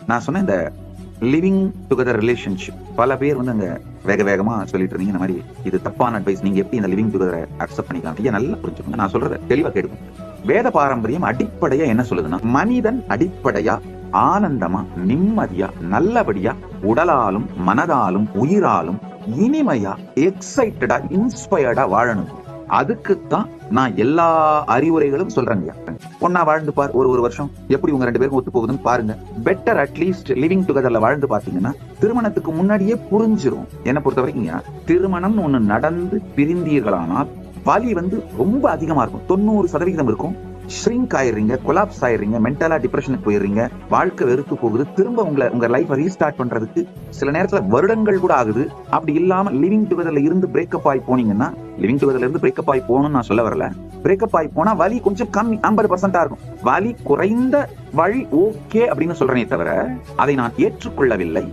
நான் சொன்ன இந்த லிவிங் டுகெதர் ரிலேஷன்ஷிப் பல பேர் வந்து அங்க வேக வேகமா சொல்லிட்டு இருந்தீங்க இந்த மாதிரி இது தப்பான அட்வைஸ், நீங்க எப்படி இந்த லிவிங் டுகெதரை அக்செப்ட் பண்ணிக்கலாம்? ஐயா நல்லா புரிஞ்சுக்கோங்க, நான் சொல்றத தெளிவா கேட்கும். வேத பாரம்பரியம் அடிப்படையா என்ன சொல்லுதுன்னா, மனிதன் அடிப்படையா ஆனந்தமா நிம்மதியா நல்லபடியா உடலாலும் மனதாலும் உயிராலும் இனிமையா எக்ஸைட்டடா இன்ஸ்பயர்டா வாழணும். அதுக்குத்தான் நான் எல்லா அறிவுரைகளும் சொல்றேங்க. ஒன்னா வாழ்ந்து பார், ஒரு வருஷம் எப்படி உங்க 2 பேருக்கும் ஒத்து போகுதுன்னு பாருங்க. பெட்டர் அட்லீஸ்ட் லிவிங் டுகெதர்ல வாழ்ந்து பாத்தீங்கன்னா திருமணத்துக்கு முன்னாடியே புரிஞ்சிரும். என்ன பொறுத்த வரைக்கும் திருமணம் ஒண்ணு நடந்து பிரிந்தீர்களானால் வலி வந்து ரொம்ப அதிகமா இருக்கும், 90% இருக்கும். ஷ்ரிங்க் ஆயிடுறீங்க, கொலாப்ஸ் ஆயிடுறீங்க, மென்டலா டிப்ரெஷனுக்கு போயிடுறீங்க, வாழ்க்கை வெறுத்து போகுது. திரும்ப உங்க லைஃப் ரீஸ்டார்ட் பண்றதுக்கு சில நேரத்துல வருடங்கள் கூட ஆகுது. அப்படி இல்லாம லிவிங் டுகெதர்ல இருந்து பிரேக்கப் ஆகி போனீங்கன்னா, லிவிங் டுகெதர்ல இருந்து பிரேக்கப் ஆகி போகணும்னு நான் சொல்ல வரல, பிரேக்கப் ஆகி போனா வலி கொஞ்சம் கம்மி, 50% இருக்கும். வலி குறைந்த வழி ஓகே அப்படின்னு சொல்றேனே தவிர அதை நான் ஏற்றுக்கொள்ளவில்லை.